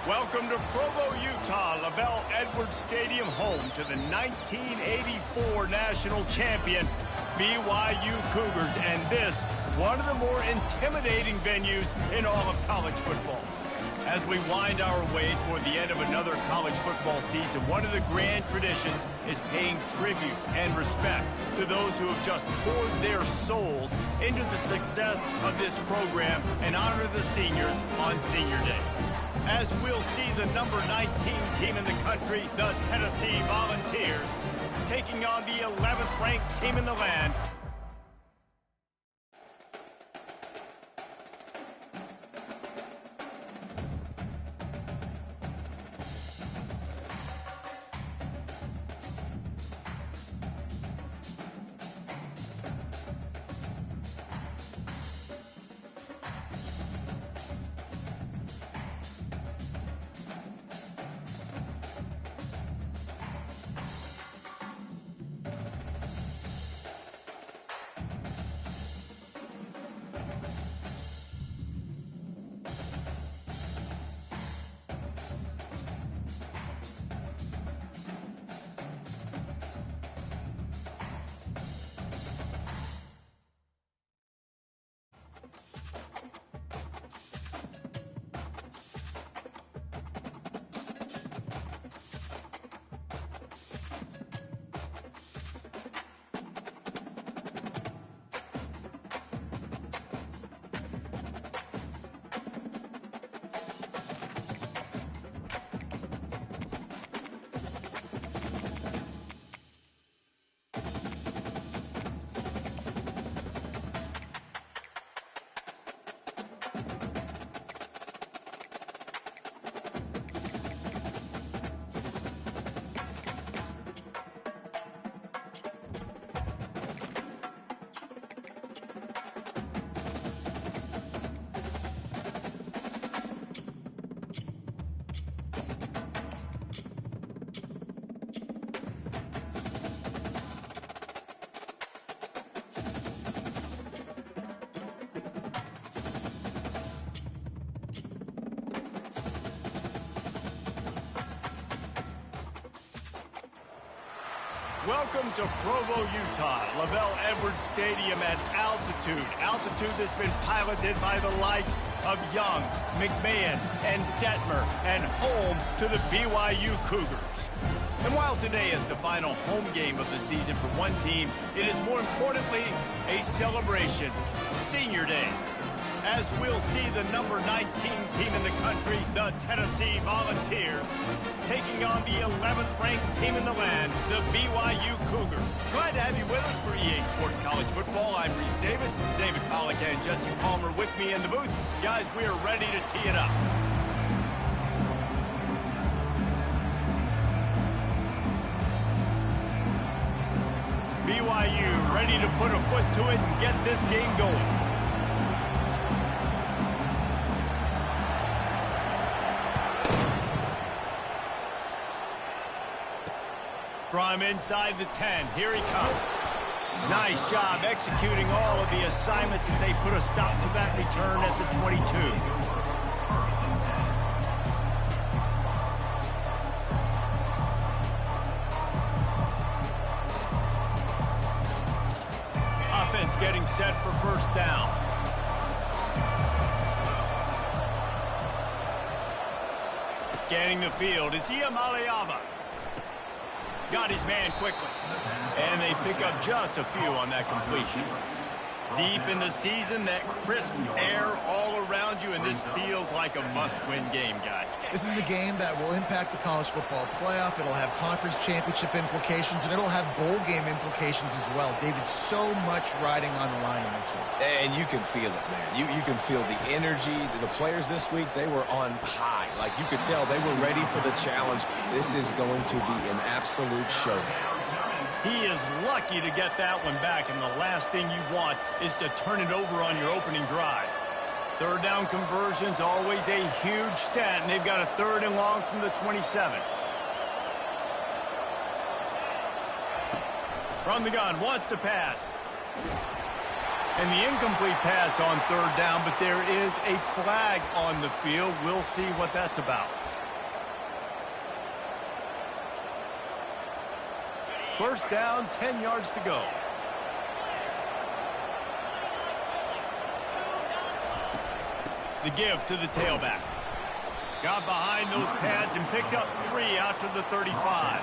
Welcome to Provo, Utah, LaVell Edwards Stadium, home to the 1984 national champion BYU Cougars, and this, one of the more intimidating venues in all of college football. As we wind our way toward the end of another college football season, one of the grand traditions is paying tribute and respect to those who have just poured their souls into the success of this program and honor the seniors on Senior Day. As we'll see the number 19 team in the country, the Tennessee Volunteers, taking on the 11th ranked team in the land, welcome to Provo, Utah, LaVell Edwards Stadium at altitude. Altitude that's been piloted by the likes of Young, McMahon, and Detmer, and home to the BYU Cougars. And while today is the final home game of the season for one team, it is more importantly a celebration, Senior Day. As we'll see the number 19 team in the country, the Tennessee Volunteers, taking on the 11th ranked team in the land, the BYU Cougars. Glad to have you with us for EA Sports College Football. I'm Reese Davis, David Pollack and Jesse Palmer with me in the booth. Guys, we are ready to tee it up. BYU ready to put a foot to it and get this game going. From inside the 10, here he comes. Nice job executing all of the assignments as they put a stop to that return at the 22. Offense getting set for first down. Scanning the field, it's Iamaleava. Got his man quickly. And they pick up just a few on that completion. Deep in the season, that crisp air all around you, and this feels like a must-win game, guys. This is a game that will impact the college football playoff. It'll have conference championship implications, and it'll have bowl game implications as well. David, so much riding on the line in this one. And you can feel it, man. You can feel the energy. The players this week, they were on high. Like, you could tell they were ready for the challenge. This is going to be an absolute showdown. He is lucky to get that one back, and the last thing you want is to turn it over on your opening drive. Third down conversions, always a huge stat, and they've got a 3rd and long from the 27. From the gun, wants to pass. And the incomplete pass on 3rd down, but there is a flag on the field. We'll see what that's about. First down, 10 yards to go. The give to the tailback. Got behind those pads and picked up 3 out to the 35.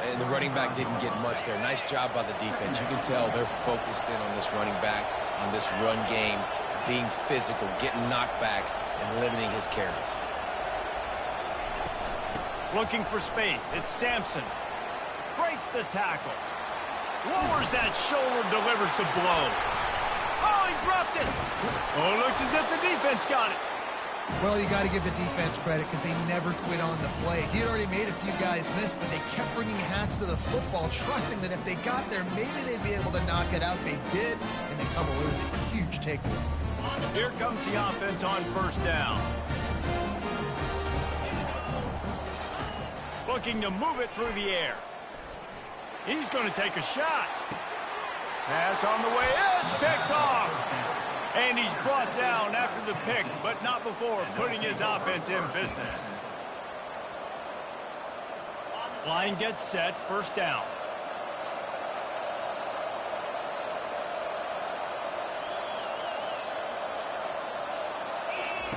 And the running back didn't get much there. Nice job by the defense. You can tell they're focused in on this running back, on this run game, being physical, getting knockbacks, and limiting his carries. Looking for space. It's Sampson. Breaks the tackle. Lowers that shoulder, delivers the blow. Oh, he dropped it. Oh, it looks as if the defense got it. Well, you got to give the defense credit because they never quit on the play. He had already made a few guys miss, but they kept bringing hats to the football, trusting that if they got there, maybe they'd be able to knock it out. They did, and they come away with a huge takeaway. Here comes the offense on first down. Looking to move it through the air. He's going to take a shot. Pass on the way. It's picked off. And he's brought down after the pick, but not before putting his offense in business. Line gets set. First down.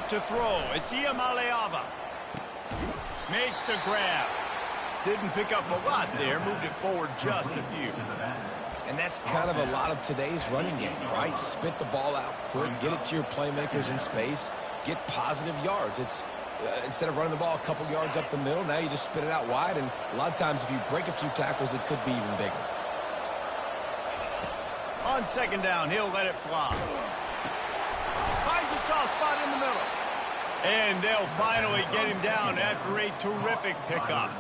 To throw. It's Iamaleava. Makes the grab. Didn't pick up a lot there. Moved it forward just a few. And that's kind of a lot of today's running game, right? Spit the ball out quick, get it to your playmakers in space, get positive yards. It's instead of running the ball a couple yards up the middle, now you just spit it out wide, and a lot of times if you break a few tackles, it could be even bigger. On second down, he'll let it fly. Finds a soft spot in the middle. And they'll finally get him down after a terrific pickup.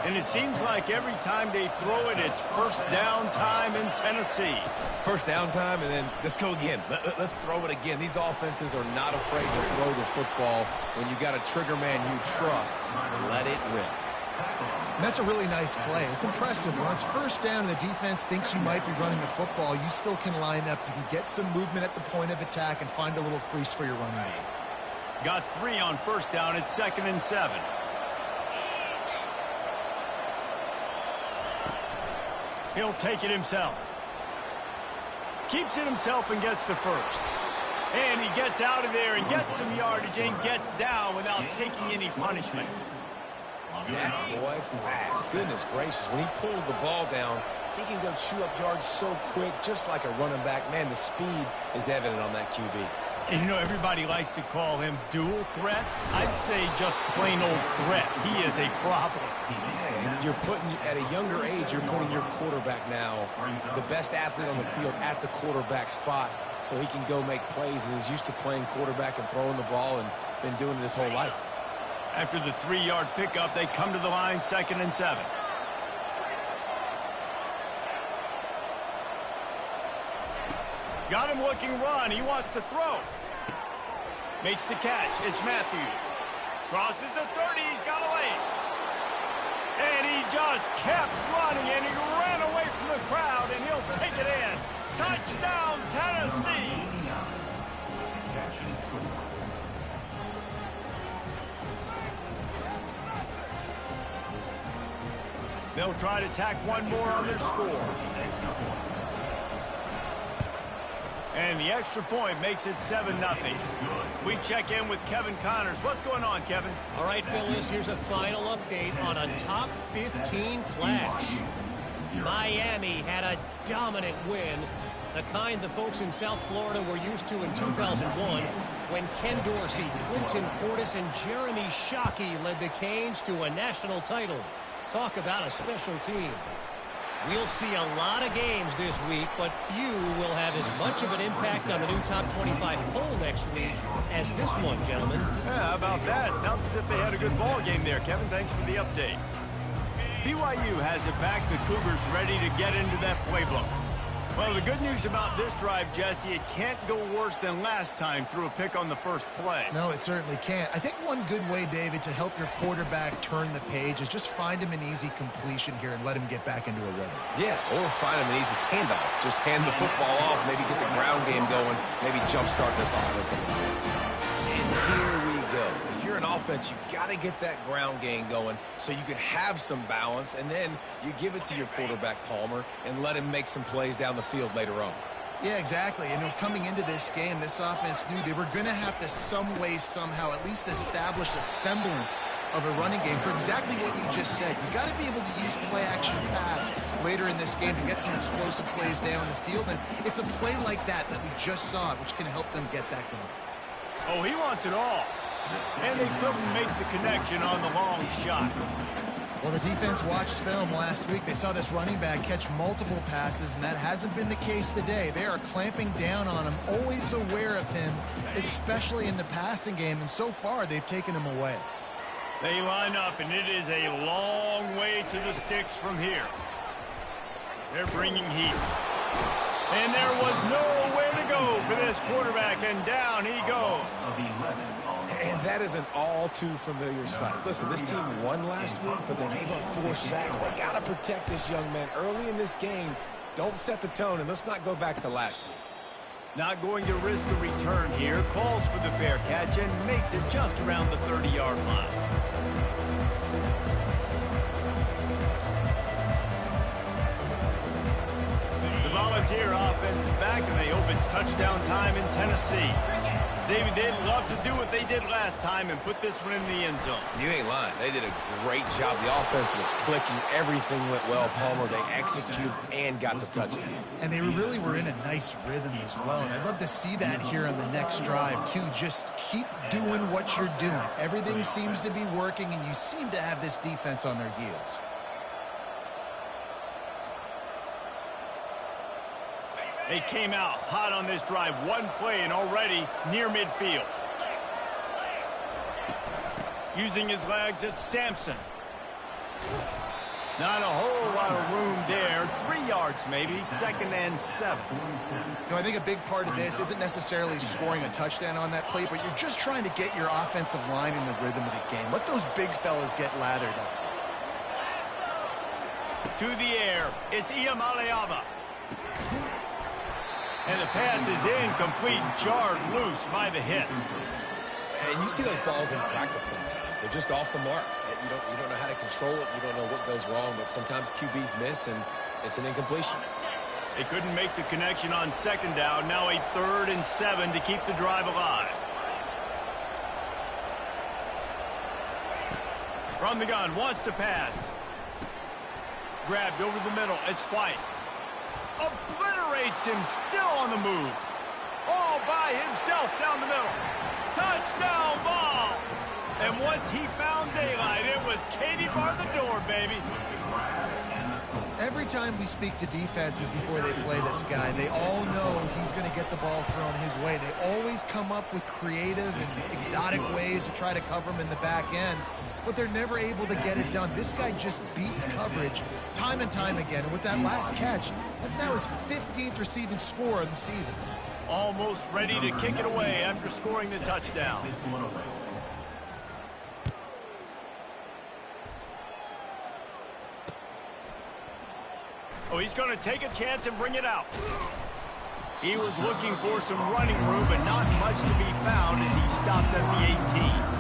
And it seems like every time they throw it, it's first down time in Tennessee. First down time, and then let's go again. Let's throw it again. These offenses are not afraid to throw the football. When you got a trigger man you trust, let it rip. And that's a really nice play. It's impressive. When it's first down and the defense thinks you might be running the football, you still can line up. You can get some movement at the point of attack and find a little crease for your running game. Got 3 on first down. It's 2nd and 7. He'll take it himself. Keeps it himself and gets the first. And he gets out of there and gets some yardage and gets down without taking any punishment. That boy fast. Goodness gracious. When he pulls the ball down, he can go chew up yards so quick, just like a running back. Man, the speed is evident on that QB. And you know, everybody likes to call him dual threat. I'd say just plain old threat. He is a problem. Yeah, and you're putting, at a younger age, you're putting your quarterback now, the best athlete on the field, at the quarterback spot, so he can go make plays, and he's used to playing quarterback and throwing the ball and been doing it his whole life. After the 3-yard pickup, they come to the line, 2nd and 7. Got him looking run. He wants to throw. Makes the catch. It's Matthews. Crosses the 30. He's got away. And he just kept running, and he ran away from the crowd, and he'll take it in. Touchdown, Tennessee. They'll try to tack one more on their score. And the extra point makes it 7-0. We check in with Kevin Connors. What's going on, Kevin? All right, Phyllis, here's a final update on a top 15 clash. Miami had a dominant win, the kind the folks in South Florida were used to in 2001 when Ken Dorsey, Clinton Portis, and Jeremy Shockey led the Canes to a national title. Talk about a special team. We'll see a lot of games this week, but few will have as much of an impact on the new top 25 poll next week as this one, gentlemen. Yeah, how about that? Sounds as if they had a good ball game there, Kevin. Thanks for the update. BYU has it back. The Cougars ready to get into that playbook. Well, the good news about this drive, Jesse, it can't go worse than last time through a pick on the first play. No, it certainly can't. I think one good way, David, to help your quarterback turn the page is just find him an easy completion here and let him get back into a rhythm. Yeah, or find him an easy handoff. Just hand the football off, maybe get the ground game going, maybe jumpstart this offense a little bit. And here we go. If you're an offense, you got to get that ground game going so you can have some balance, and then you give it to your quarterback, Palmer, and let him make some plays down the field later on. Yeah, exactly. And coming into this game, this offense knew they were going to have to some way, somehow, at least establish a semblance of a running game for exactly what you just said. You got to be able to use play-action pass later in this game to get some explosive plays down the field. And it's a play like that we just saw, which can help them get that going. Oh, he wants it all. And they couldn't make the connection on the long shot. Well, the defense watched film last week. They saw this running back catch multiple passes, and that hasn't been the case today. They are clamping down on him, always aware of him, especially in the passing game, and so far they've taken him away. They line up, and it is a long way to the sticks from here. They're bringing heat. And there was nowhere to go for this quarterback, and down he goes. And that is an all-too-familiar sight. Listen, this team won last week, but they gave up 4 sacks. They got to protect this young man early in this game. Don't set the tone, and let's not go back to last week. Not going to risk a return here. Calls for the fair catch and makes it just around the 30-yard line. The Volunteer offense is back, and they hope it's touchdown time in Tennessee. David, they'd love to do what they did last time and put this one in the end zone. You ain't lying. They did a great job. The offense was clicking. Everything went well, Palmer. They executed and got the touchdown. And they really were in a nice rhythm as well. And I'd love to see that here on the next drive, too. Just keep doing what you're doing. Everything seems to be working, and you seem to have this defense on their heels. They came out hot on this drive. One play and already near midfield. Using his legs, it's Sampson. Not a whole lot of room there. 3 yards maybe, 2nd and 7. I think a big part of this isn't necessarily scoring a touchdown on that play, but you're just trying to get your offensive line in the rhythm of the game. Let those big fellas get lathered up. To the air, it's Iamaleava. And the pass is incomplete, jarred loose by the hit. And you see those balls in practice sometimes. They're just off the mark. You don't know how to control it. You don't know what goes wrong, but sometimes QBs miss, and it's an incompletion. They couldn't make the connection on 2nd down. Now a 3rd and 7 to keep the drive alive. From the gun, wants to pass. Grabbed over the middle, it's White. Obliterates him, still on the move. All by himself down the middle. Touchdown ball! And once he found daylight, it was Katie bar the door, baby. Every time we speak to defenses before they play this guy, they all know he's going to get the ball thrown his way. They always come up with creative and exotic ways to try to cover him in the back end, but they're never able to get it done. This guy just beats coverage time and time again. And with that last catch, that's now his 15th receiving score of the season. Almost ready to kick it away after scoring the touchdown. Oh, he's going to take a chance and bring it out. He was looking for some running room, but not much to be found as he stopped at the 18.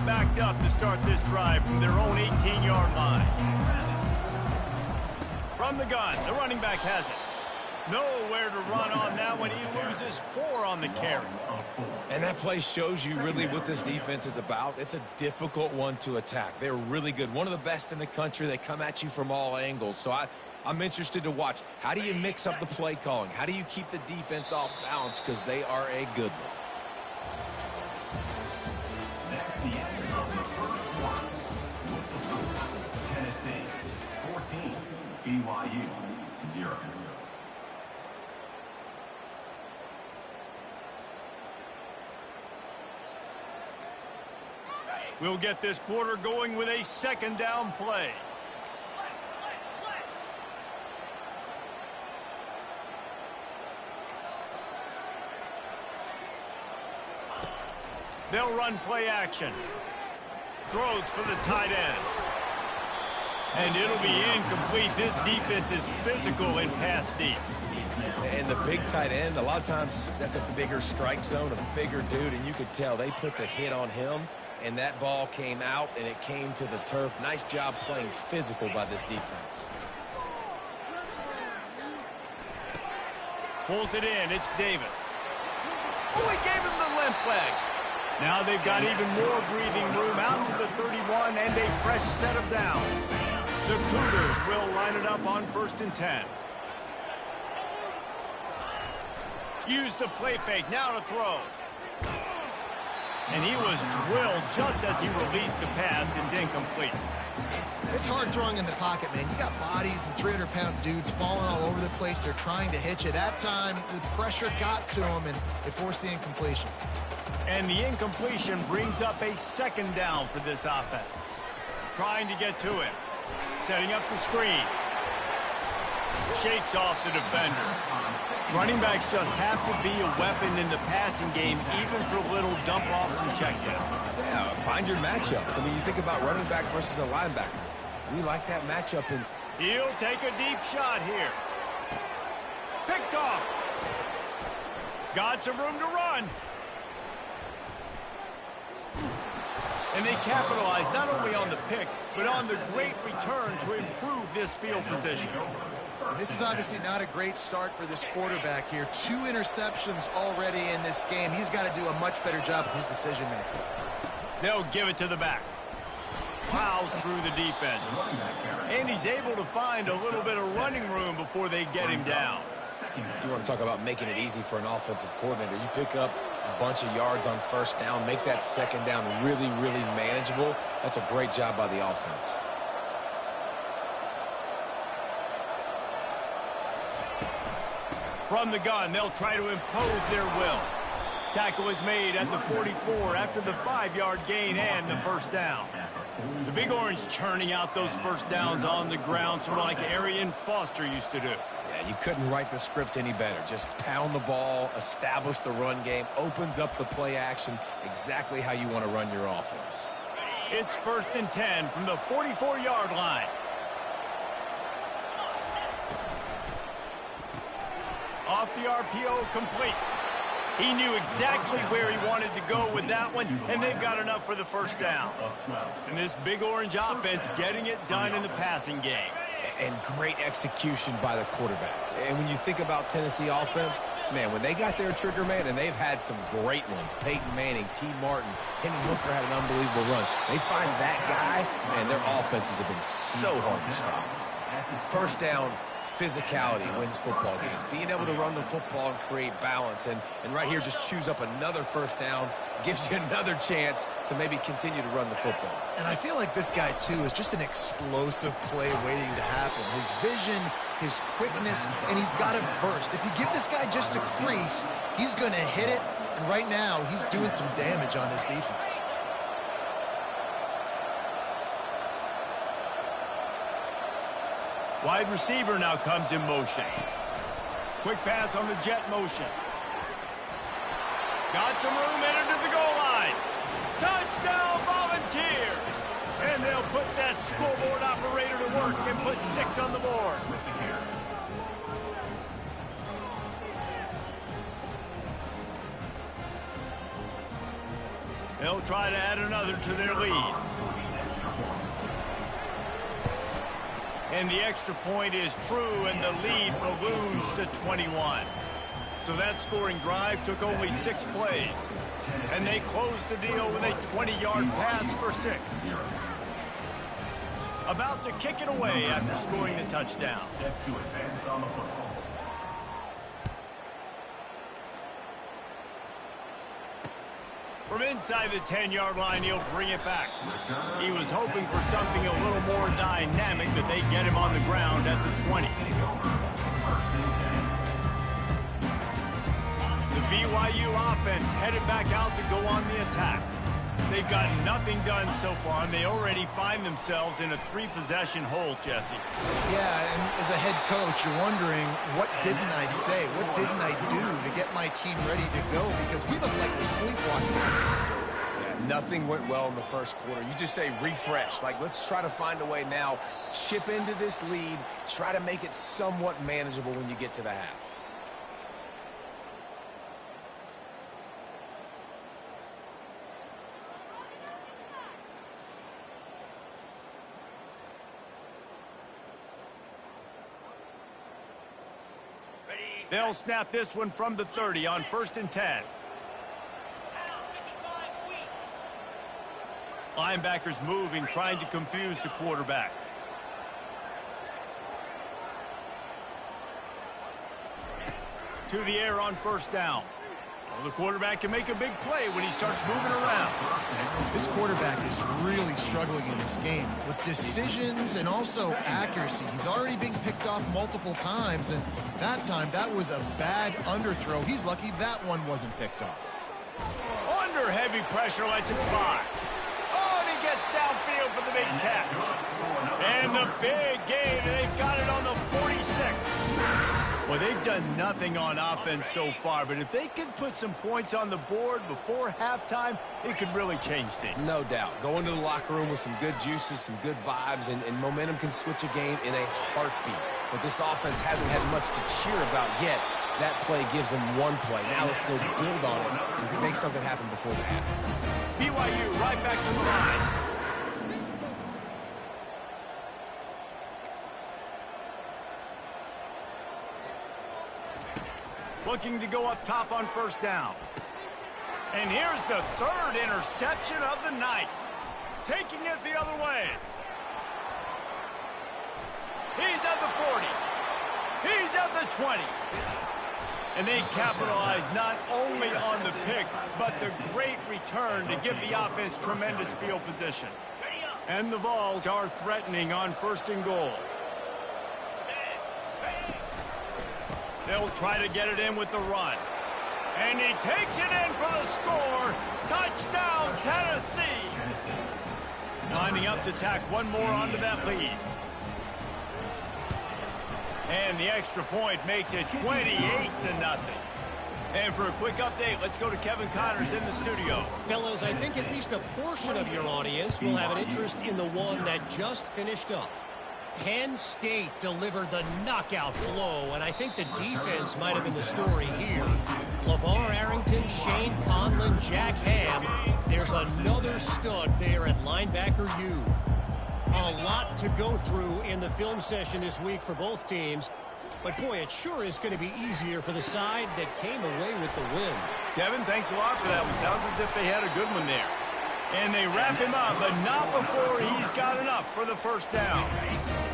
Backed up to start this drive from their own 18-yard line. From the gun, the running back has it. Nowhere to run on that one. He loses 4 on the carry. And that play shows you really what this defense is about. It's a difficult one to attack. They're really good. One of the best in the country. They come at you from all angles. So I'm interested to watch. How do you mix up the play calling? How do you keep the defense off balance? Because they are a good one. BYU 0. We'll get this quarter going with a 2nd down play. They'll run play action. Throws for the tight end. And it'll be incomplete. This defense is physical in pass deep. And the big tight end, a lot of times that's a bigger strike zone, a bigger dude, and you could tell they put the hit on him, and that ball came out, and it came to the turf. Nice job playing physical by this defense. Pulls it in. It's Davis. Oh, he gave him the limp leg. Now they've got even more breathing room out to the 31 and a fresh set of downs. The Cougars will line it up on 1st and 10. Use the play fake. Now to throw. And he was drilled just as he released the pass. It's incomplete. It's hard throwing in the pocket, man. You got bodies and 300-pound dudes falling all over the place. They're trying to hit you. That time, the pressure got to him, and it forced the incompletion. And the incompletion brings up a 2nd down for this offense. Trying to get to him. Setting up the screen. Shakes off the defender. Running backs just have to be a weapon in the passing game, even for little dump-offs and checkdowns. Yeah, find your matchups. I mean, you think about running back versus a linebacker. We like that matchup. He'll take a deep shot here. Picked off. Got some room to run. And they capitalize not only on the pick, but on the great return to improve this field position. This is obviously not a great start for this quarterback here. 2 interceptions already in this game. He's got to do a much better job with his decision-making. They'll give it to the back. Plows through the defense. And he's able to find a little bit of running room before they get him down. You want to talk about making it easy for an offensive coordinator. You pick up a bunch of yards on 1st down, make that 2nd down really, really manageable. That's a great job by the offense. From the gun, they'll try to impose their will. Tackle is made at the 44 after the 5-yard gain and the 1st down. The Big Orange churning out those 1st downs on the ground, sort of like Arian Foster used to do. Yeah, you couldn't write the script any better. Just pound the ball, establish the run game, opens up the play action, exactly how you want to run your offense. It's 1st and 10 from the 44-yard line. Off the RPO, complete. He knew exactly where he wanted to go with that one, and they've got enough for the 1st down. And this Big Orange offense getting it done in the passing game. And great execution by the quarterback. And when you think about Tennessee offense, man, when they got their trigger man, and they've had some great ones, Peyton Manning, T. Martin, Henry Hooker had an unbelievable run. They find that guy, man, their offenses have been so hard to stop. 1st down, physicality wins football games. Being able to run the football and create balance. And right here, just choose up another 1st down, gives you another chance to maybe continue to run the football. And I feel like this guy, too, is just an explosive play waiting to happen. His vision, his quickness, and he's got to burst. If you give this guy just a crease, he's going to hit it. And right now, he's doing some damage on this defense. Wide receiver now comes in motion. Quick pass on the jet motion. Got some room, entered to the goal line. Touchdown, Volunteers! And they'll put that scoreboard operator to work and put 6 on the board. They'll try to add another to their lead. And the extra point is true, and the lead balloons to 21. So that scoring drive took only 6 plays. And they closed the deal with a 20-yard pass for 6. About to kick it away after scoring the touchdown. Set to advance on the football. From inside the 10-yard line, he'll bring it back. He was hoping for something a little more dynamic, but they get him on the ground at the 20. The BYU offense headed back out to go on the attack. They've got nothing done so far, and they already find themselves in a 3-possession hole, Jesse. Yeah, and as a head coach, you're wondering, what didn't I say? What didn't I do to get my team ready to go? Because we look like we're sleepwalking. Nothing went well in the first quarter. You just say refresh. Like, let's try to find a way now, chip into this lead, try to make it somewhat manageable when you get to the half. They'll snap this one from the 30 on 1st and 10. Linebackers moving, trying to confuse the quarterback. To the air on 1st down. Well, the quarterback can make a big play when he starts moving around. This quarterback is really struggling in this game with decisions and also accuracy. He's already been picked off multiple times, and that time that was a bad underthrow. He's lucky that one wasn't picked off. Under heavy pressure, lets it fly. Oh, and he gets downfield for the big catch. And the big gain, and they've got it on the 46. Well, they've done nothing on offense so far, but if they can put some points on the board before halftime, it could really change things. No doubt. Go into the locker room with some good juices, some good vibes, and momentum can switch a game in a heartbeat. But this offense hasn't had much to cheer about yet. That play gives them one play. Now let's go build on it and make something happen before the half. BYU right back to the line. Looking to go up top on 1st down. And here's the 3rd interception of the night. Taking it the other way. He's at the 40. He's at the 20. And they capitalize not only on the pick, but the great return to give the offense tremendous field position. And the Vols are threatening on 1st and goal. They'll try to get it in with the run. And he takes it in for the score. Touchdown, Tennessee. Lining up to tack one more onto that lead. And the extra point makes it 28-0. And for a quick update, let's go to Kevin Connors in the studio. Fellas, I think at least a portion of your audience will have an interest in the one that just finished up. Penn State delivered the knockout blow, and I think the defense might have been the story here. LeVar Arrington, Shane Conlon, Jack Ham. There's another stud there at linebacker U. A lot to go through in the film session this week for both teams. But, boy, it sure is going to be easier for the side that came away with the win. Kevin, thanks a lot for that one. Sounds as if they had a good one there. And they wrap him up, but not before he's got enough for the 1st down.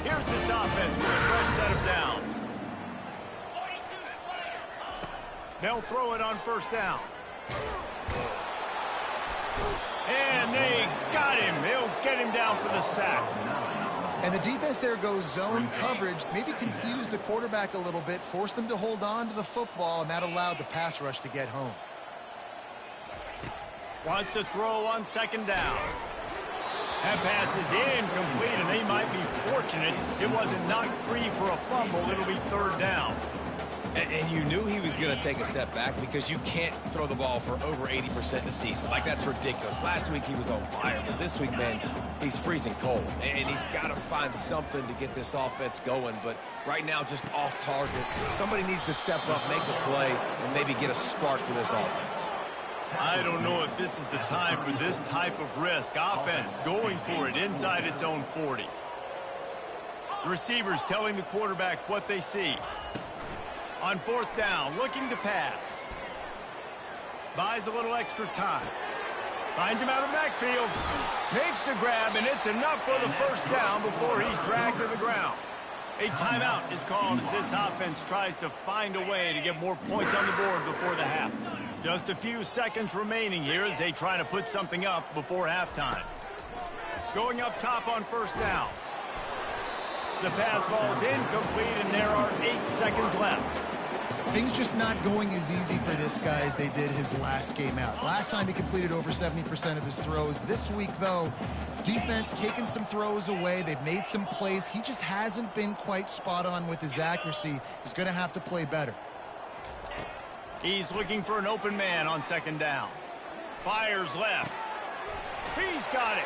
Here's this offense with a fresh set of downs. They'll throw it on 1st down. And they got him. They'll get him down for the sack. And the defense there goes zone coverage, maybe confused the quarterback a little bit, forced him to hold on to the football, and that allowed the pass rush to get home. Wants to throw on 2nd down. That pass is incomplete, and they might be fortunate it wasn't knocked free for a fumble. It'll be 3rd down. And you knew he was going to take a step back because you can't throw the ball for over 80% this season. Like, that's ridiculous. Last week he was on fire, but this week, man, he's freezing cold. And he's got to find something to get this offense going. But right now, just off target. Somebody needs to step up, make a play, and maybe get a spark for this offense. I don't know if this is the time for this type of risk. Offense going for it inside its own 40. The receivers telling the quarterback what they see. On 4th down, looking to pass. Buys a little extra time. Finds him out of the backfield. Makes the grab, and it's enough for the 1st down before he's dragged to the ground. A timeout is called as this offense tries to find a way to get more points on the board before the half. Just a few seconds remaining here as they try to put something up before halftime. Going up top on 1st down. The pass falls incomplete, and there are 8 seconds left. Things just not going as easy for this guy as they did his last game out. Last time he completed over 70% of his throws. This week, though, defense taking some throws away. They've made some plays. He just hasn't been quite spot on with his accuracy. He's going to have to play better. He's looking for an open man on 2nd down. Fires left. He's got it.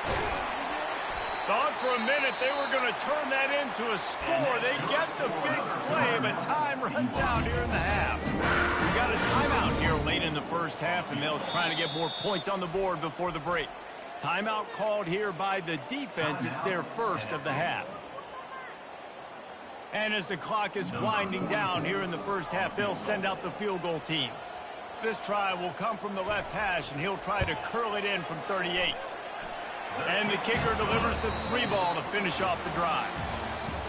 Thought for a minute they were going to turn that into a score. They get the big play, but time runs out here in the half. We got a timeout here late in the first half, and they'll try to get more points on the board before the break. Timeout called here by the defense. It's their first of the half. And as the clock is winding down here in the first half, they'll send out the field goal team. This try will come from the left hash, and he'll try to curl it in from 38. And the kicker delivers the 3-ball to finish off the drive.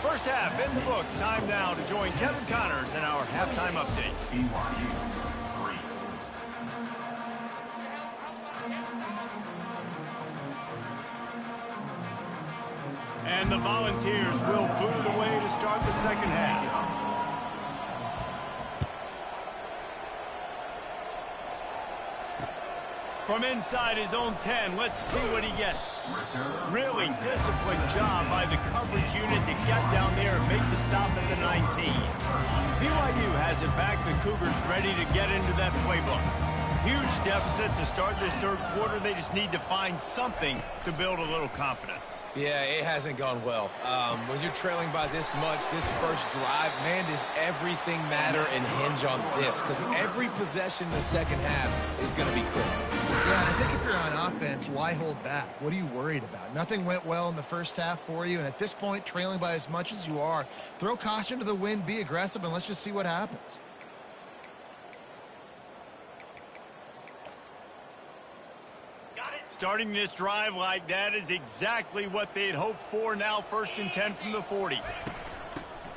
First half in the books. Time now to join Kevin Connors in our halftime update. BYU 3. And the Volunteers will boot it away to start the second half. From inside his own 10, let's see what he gets. Really disciplined job by the coverage unit to get down there and make the stop at the 19. BYU has it back. The Cougars ready to get into that playbook. Huge deficit to start this third quarter. They just need to find something to build a little confidence. Yeah, it hasn't gone well. When you're trailing by this much, this first drive, man, does everything matter and hinge on this? Because every possession in the second half is going to be critical. Yeah, and I think if you're on offense, why hold back? What are you worried about? Nothing went well in the first half for you, and at this point, trailing by as much as you are, throw caution to the wind, be aggressive, and let's just see what happens. Starting this drive like that is exactly what they'd hoped for. Now 1st and 10 from the 40.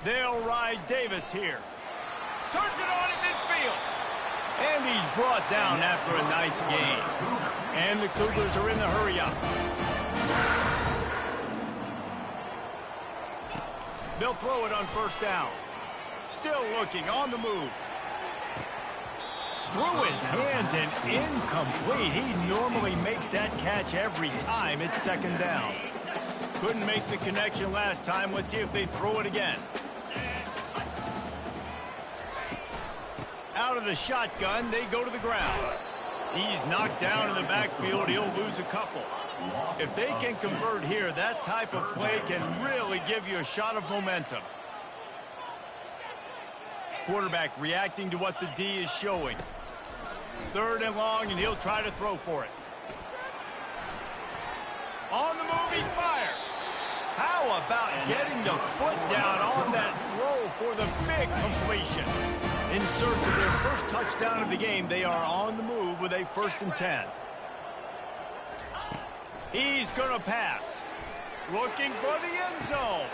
They'll ride Davis here. Turns it on in midfield. And he's brought down after a nice gain. And the Cougars are in the hurry-up. They'll throw it on 1st down. Still looking on the move. Through his hands and incomplete. He normally makes that catch every time. It's 2nd down. Couldn't make the connection last time. Let's see if they throw it again. Out of the shotgun, they go to the ground. He's knocked down in the backfield. He'll lose a couple. If they can convert here, that type of play can really give you a shot of momentum. Quarterback reacting to what the D is showing. 3rd and long, and he'll try to throw for it. On the move, he fires. How about getting the foot down on that throw for the big completion? In search of their first touchdown of the game, they are on the move with a 1st and 10. He's going to pass. Looking for the end zone.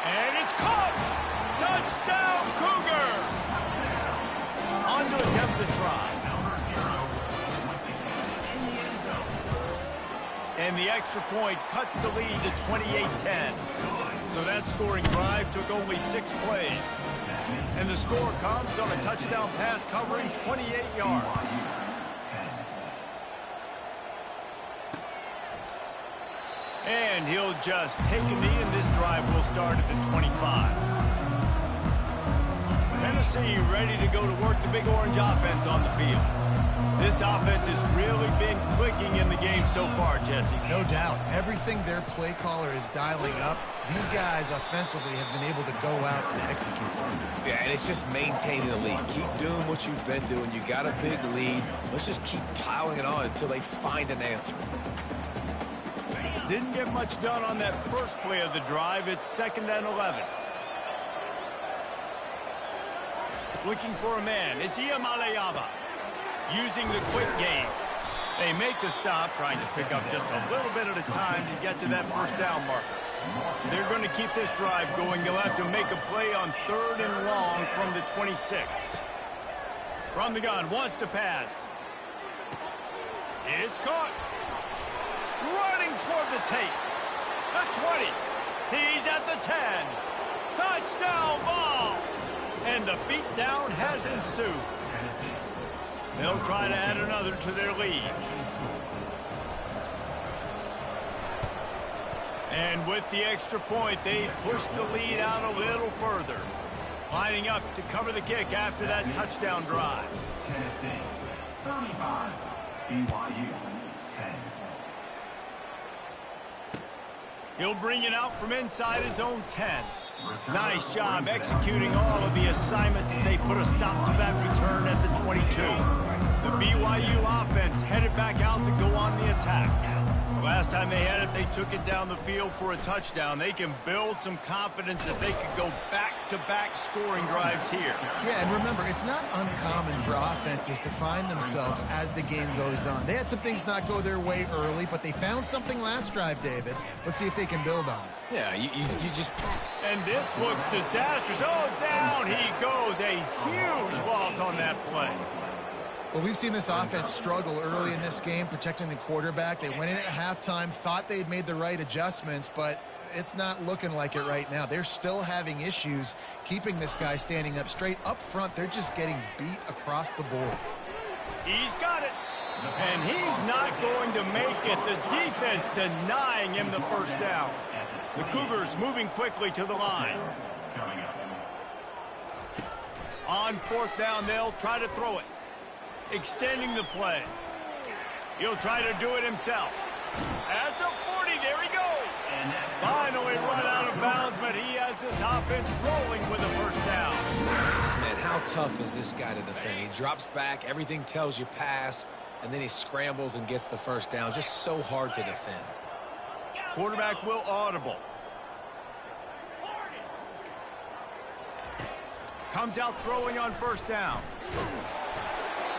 And it's caught. Touchdown, Cougar. On to attempt the try. And the extra point cuts the lead to 28-10. So that scoring drive took only 6 plays. And the score comes on a touchdown pass covering 28 yards. And he'll just take a knee, and this drive will start at the 25. Tennessee ready to go to work the Big Orange offense on the field. This offense has really been clicking in the game so far, Jesse. No doubt. Everything their play caller is dialing up, these guys offensively have been able to go out and execute. Yeah, and it's just maintaining the lead. Keep doing what you've been doing. You got a big lead. Let's just keep piling it on until they find an answer. Didn't get much done on that first play of the drive. It's 2nd and 11. Looking for a man. It's Iamaleava. Using the quick game. They make the stop, trying to pick up just a little bit at a time to get to that 1st down marker. They're going to keep this drive going. They'll have to make a play on 3rd and long from the 26. From the gun, wants to pass. It's caught. Running toward the tape. The 20. He's at the 10. Touchdown Vols. And the beatdown has ensued. They'll try to add another to their lead. And with the extra point, they push the lead out a little further. Lining up to cover the kick after that touchdown drive. Tennessee 35, BYU 10. He'll bring it out from inside his own 10. Nice job executing all of the assignments as they put a stop to that return at the 22. The BYU offense headed back out to go on the attack. Last time they had it, they took it down the field for a touchdown. They can build some confidence that they could go back-to-back scoring drives here. Yeah, and remember, it's not uncommon for offenses to find themselves as the game goes on. They had some things not go their way early, but they found something last drive, David. Let's see if they can build on it. Yeah, you just... And this looks disastrous. Oh, down he goes. A huge loss on that play. Well, we've seen this offense struggle early in this game, protecting the quarterback. They went in at halftime, thought they'd made the right adjustments, but it's not looking like it right now. They're still having issues keeping this guy standing up straight. Up front, they're just getting beat across the board. He's got it. And he's not going to make it. The defense denying him the first down. The Cougars moving quickly to the line. On fourth down, they'll try to throw it. Extending the play. He'll try to do it himself. At the 40, there he goes. Finally run out of bounds, but he has this offense rolling with a first down. Man, how tough is this guy to defend? He drops back, everything tells you pass, and then he scrambles and gets the first down. Just so hard to defend. Quarterback will audible. Comes out throwing on first down.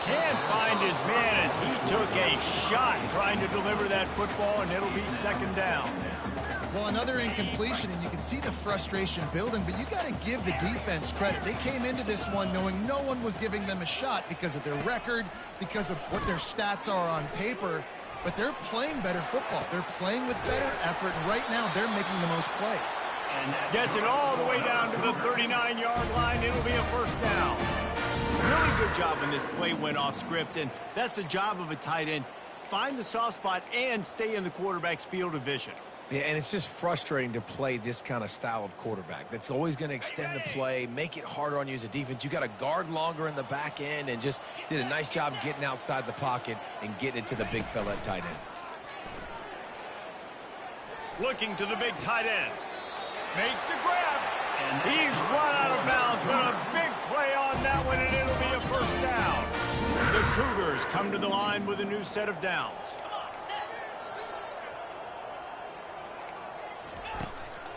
Can't find his man as he took a shot trying to deliver that football, and it'll be second down. Well, another incompletion, and you can see the frustration building, but you got to give the defense credit. They came into this one knowing no one was giving them a shot because of their record, because of what their stats are on paper, but they're playing better football. They're playing with better effort, and right now they're making the most plays. Gets it all the way down to the 39-yard line. It'll be a first down. Really good job when this play went off script, and that's the job of a tight end. Find the soft spot and stay in the quarterback's field of vision. Yeah, and it's just frustrating to play this kind of style of quarterback. That's always going to extend the play, make it harder on you as a defense. You got to guard longer in the back end, and just did a nice job getting outside the pocket and getting into the big fella at tight end. Looking to the big tight end. Makes the grab. He's run out of bounds, but a big play on that one, and it'll be a first down. The Cougars come to the line with a new set of downs.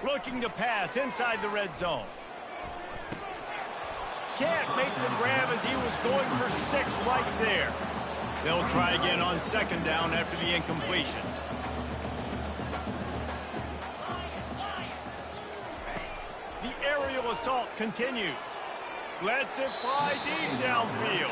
Looking to pass inside the red zone. Can't make the grab as he was going for 6 right there. They'll try again on second down after the incompletion. The aerial assault continues. Lets it fly deep downfield.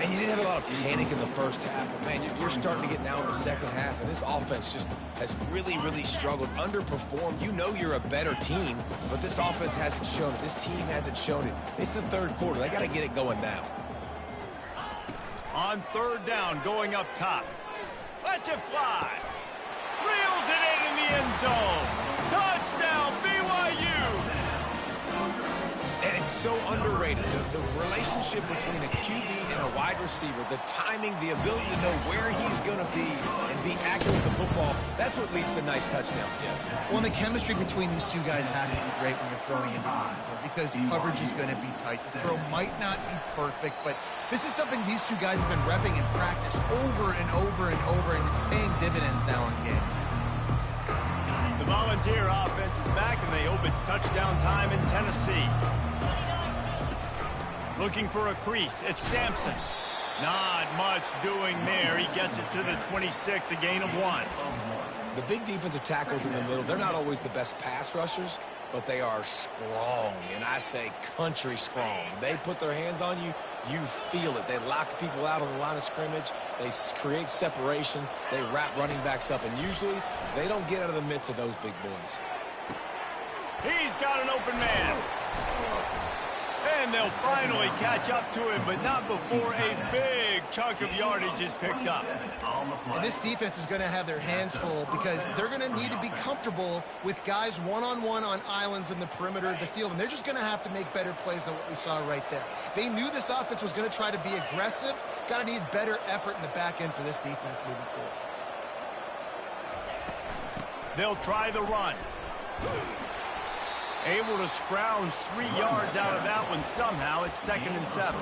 And you didn't have a lot of panic in the first half, but man, you're starting to get now in the second half, and this offense just has really struggled, underperformed. You know you're a better team, but this offense hasn't shown it. This team hasn't shown it. It's the third quarter. They got to get it going now. On third down, going up top. Lets it fly. Reels it in the end zone. Touchdown, BYU. And it's so underrated. The relationship between a QB and a wide receiver, the timing, the ability to know where he's going to be and be accurate with the football, that's what leads to nice touchdowns, Jesse. Well, and the chemistry between these two guys has to be great when you're throwing into the end zone because coverage is going to be tight. The throw might not be perfect, but this is something these two guys have been repping in practice over and over and over, and it's paying dividends now in game. The Volunteer offense is back, and they hope it's touchdown time in Tennessee. Looking for a crease. It's Sampson. Not much doing there. He gets it to the 26, a gain of 1. The big defensive tackles in the middle, they're not always the best pass rushers, but they are strong, and I say country strong. They put their hands on you, you feel it. They lock people out on the line of scrimmage. They create separation. They wrap running backs up, and usually they don't get out of the midst of those big boys. He's got an open man. And they'll finally catch up to him, but not before a big chunk of yardage is picked up. And this defense is going to have their hands full because they're going to need to be comfortable with guys one-on-one on islands in the perimeter of the field, and they're just going to have to make better plays than what we saw right there. They knew this offense was going to try to be aggressive. Got to need better effort in the back end for this defense moving forward. They'll try the run. Able to scrounge 3 yards out of that one somehow. It's 2nd and 7.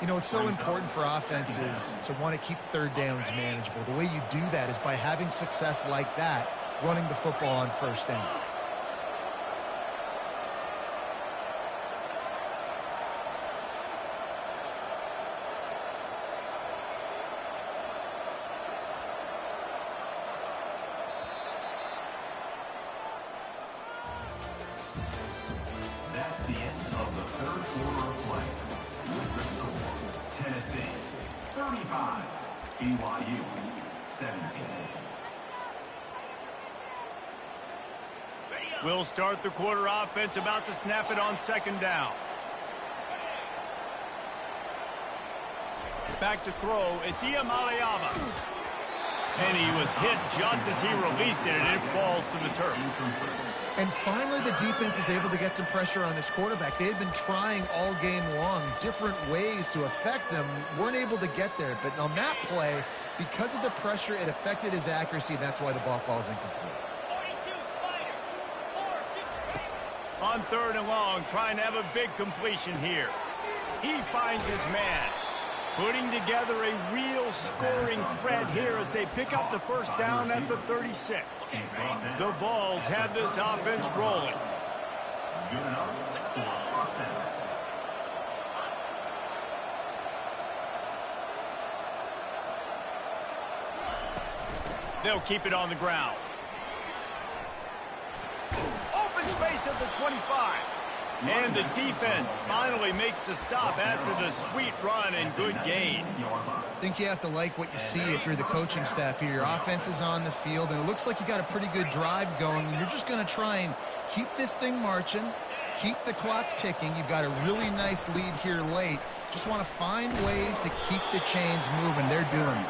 You know, it's so important for offenses to want to keep third downs manageable. The way you do that is by having success like that, running the football on first down. That's the end of the third quarter of play. With the score, Tennessee 35, BYU 17. We'll start the quarter offense, about to snap it on 2nd down. Back to throw, it's Iamaleava. And he was hit just as he released it, and it falls to the turf. And finally, the defense is able to get some pressure on this quarterback. They had been trying all game long different ways to affect him, weren't able to get there. But on that play, because of the pressure, it affected his accuracy, and that's why the ball falls incomplete. On 3rd and long, trying to have a big completion here. He finds his man, putting together a real scoring threat here as they pick up the first down at the 36. The Vols have this offense rolling. Good enough for first down. They'll keep it on the ground. Open space at the 25. And the defense finally makes the stop after the sweet run and good gain. I think you have to like what you see if you're the coaching staff here. Your offense is on the field, and it looks like you got a pretty good drive going. You're just going to try and keep this thing marching, keep the clock ticking. You've got a really nice lead here late. Just want to find ways to keep the chains moving. They're doing it.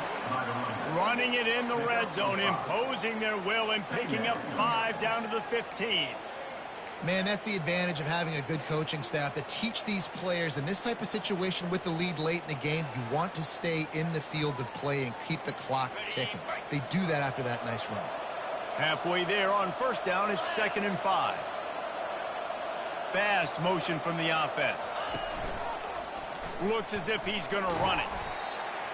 Running it in the red zone, imposing their will and picking up 5 down to the 15. Man, that's the advantage of having a good coaching staff to teach these players in this type of situation with the lead late in the game. You want to stay in the field of play and keep the clock ticking. They do that after that nice run. Halfway there on first down, it's 2nd and 5. Fast motion from the offense. Looks as if he's going to run it.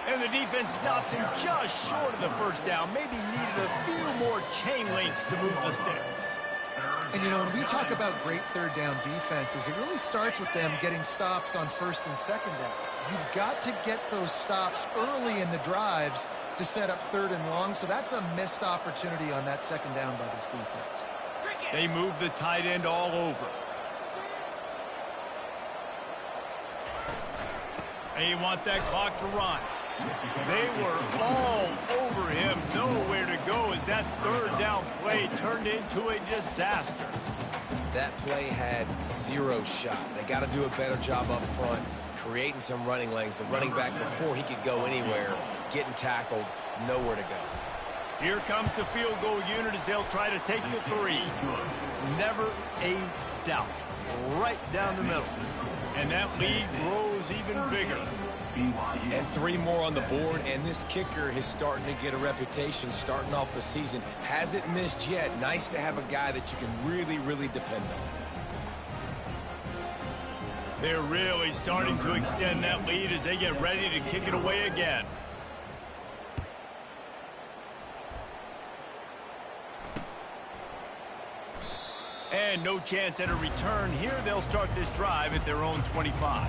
And the defense stops him just short of the first down. Maybe needed a few more chain links to move the sticks. And, you know, when we talk about great third down defenses, it really starts with them getting stops on 1st and 2nd down. You've got to get those stops early in the drives to set up 3rd and long, so that's a missed opportunity on that 2nd down by this defense. They move the tight end all over. They want that clock to run. They were all over him, nowhere to go as that 3rd down play turned into a disaster. That play had 0 shot. They got to do a better job up front, creating some running lanes. The running back, before he could go anywhere, getting tackled, nowhere to go. Here comes the field goal unit as they'll try to take the 3. Never a doubt. Right down the middle. And that lead grows even bigger. And 3 more on the board, and this kicker is starting to get a reputation starting off the season. Hasn't missed yet. Nice to have a guy that you can really, really depend on. They're really starting to extend that lead as they get ready to kick it away again. And no chance at a return here. They'll start this drive at their own 25.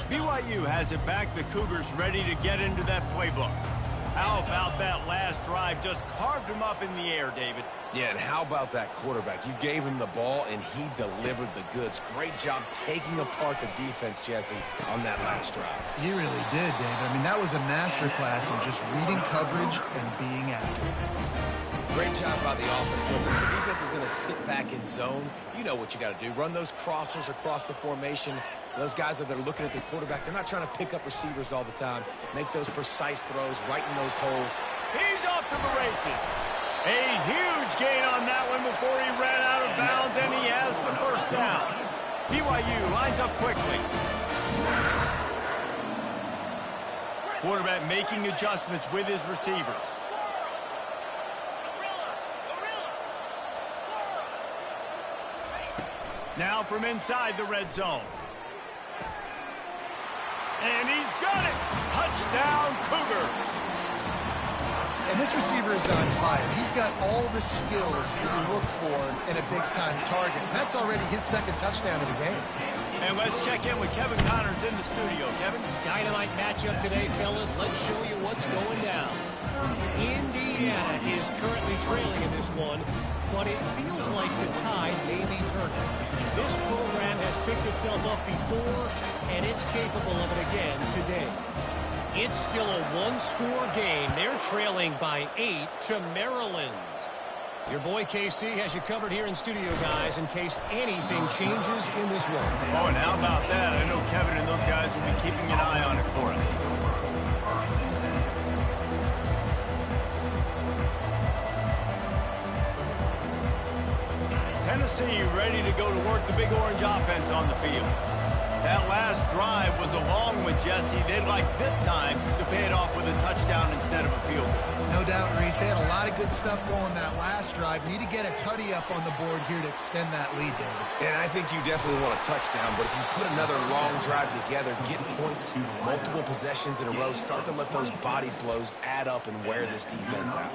BYU has it back. The Cougars ready to get into that playbook. How about that last drive? Just carved him up in the air, David. Yeah, and how about that quarterback? You gave him the ball, and he delivered the goods. Great job taking apart the defense, Jesse, on that last drive. He really did, David. I mean, that was a masterclass in just reading coverage and being active. Great job by the offense. Listen, the defense is going to sit back in zone. You know what you got to do. Run those crossers across the formation. Those guys that are looking at the quarterback, they're not trying to pick up receivers all the time. Make those precise throws right in those holes. He's off to the races. A huge gain on that one before he ran out of bounds, and he has the first down. BYU lines up quickly. Quarterback making adjustments with his receivers. Now from inside the red zone. And he's got it. Touchdown, Cougars. And this receiver is on fire. He's got all the skills you look for in a big-time target. That's already his second touchdown of the game. And let's check in with Kevin Connors in the studio. Kevin? Dynamite matchup today, fellas. Let's show you what's going down. Indiana is currently trailing in this one, but it feels like the tide may be turning. This program has picked itself up before, and it's capable of it again today. It's still a one-score game. They're trailing by 8 to Maryland. Your boy KC has you covered here in studio, guys, in case anything changes in this one. Oh, and how about that? I know Kevin and those guys will be keeping an eye on it for us. Tennessee ready to go to work the Big Orange offense on the field. That last drive was a long one, Jesse. They'd like this time to pay it off with a touchdown instead of a field goal. No doubt, Reese. They had a lot of good stuff going that last drive. Need to get a tutty up on the board here to extend that lead, David. And I think you definitely want a touchdown, but if you put another long drive together, get points, multiple possessions in a row, start to let those body blows add up and wear this defense out.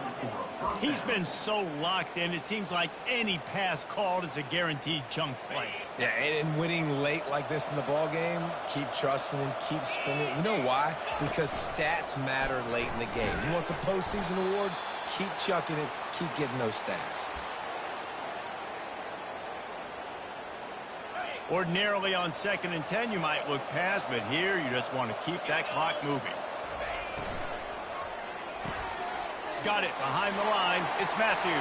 He's been so locked in, it seems like any pass called is a guaranteed chunk play. Yeah, and winning late like this in the ball game, keep trusting him, keep spinning. You know why? Because stats matter late in the game. You want some postseason awards? Keep chucking it, keep getting those stats. Ordinarily on 2nd and 10, you might look past, but here you just want to keep that clock moving. Got it behind the line. It's Matthews.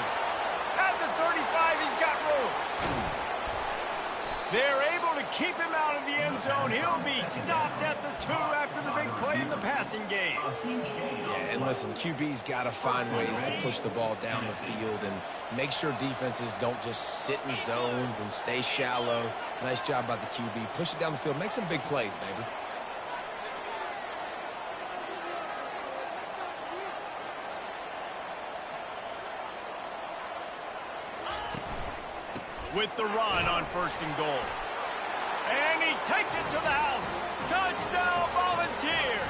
At the 35, he's got room. They're able to keep him out of the end zone. He'll be stopped at the 2 after the big play in the passing game. Yeah, and listen, QB's got to find ways to push the ball down the field and make sure defenses don't just sit in zones and stay shallow. Nice job by the QB. Push it down the field. Make some big plays, baby. With the run on 1st and goal. And he takes it to the house. Touchdown, Volunteers!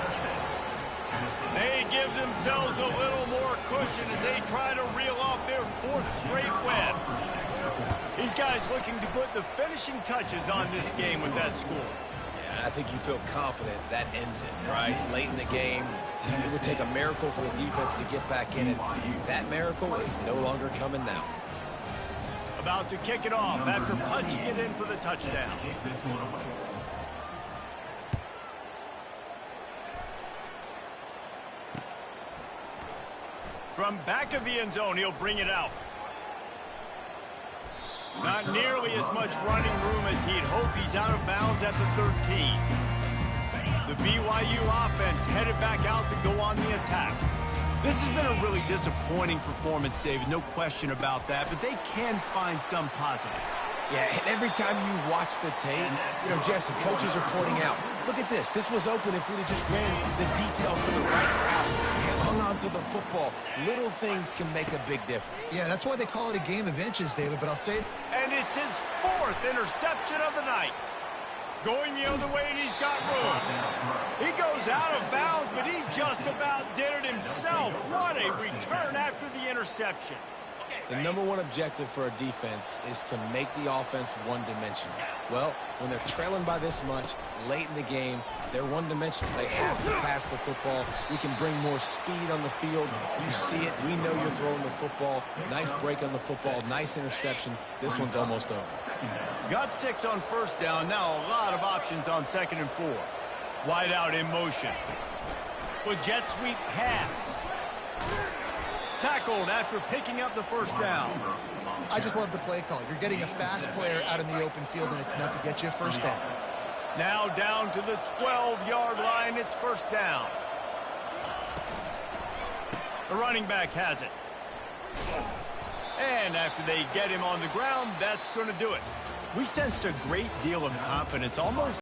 They give themselves a little more cushion as they try to reel off their 4th straight win. These guys looking to put the finishing touches on this game with that score. Yeah, I think you feel confident that ends it, right? Late in the game, it would take a miracle for the defense to get back in it. That miracle is no longer coming now. About to kick it off after punching it in for the touchdown. From back of the end zone, he'll bring it out. Not nearly as much running room as he'd hoped. He's out of bounds at the 13. The BYU offense headed back out to go on the attack. This has been a really disappointing performance, David, no question about that, but they can find some positives. Yeah, and every time you watch the tape, you know, Jesse, coaches are pointing out, look at this. This was open if we'd have just ran the details to the right route and hung on to the football. Little things can make a big difference. Yeah, that's why they call it a game of inches, David, but I'll say... And it's his 4th interception of the night. Going the other way, and he's got room. He goes out of bounds, but he just about did it himself. What a return after the interception. The #1 objective for a defense is to make the offense one-dimensional. Well, when they're trailing by this much, late in the game, they're one-dimensional. They have to pass the football. We can bring more speed on the field. You see it. We know you're throwing the football. Nice break on the football. Nice interception. This one's almost over. Got 6 on 1st down. Now a lot of options on 2nd and 4. Wide out in motion. With jet sweep pass. Tackled after picking up the 1st down. I just love the play call. You're getting a fast player out in the open field, and it's enough to get you a 1st down. Now down to the 12-yard line. It's 1st down. The running back has it. And after they get him on the ground, that's going to do it. We sensed a great deal of confidence, almost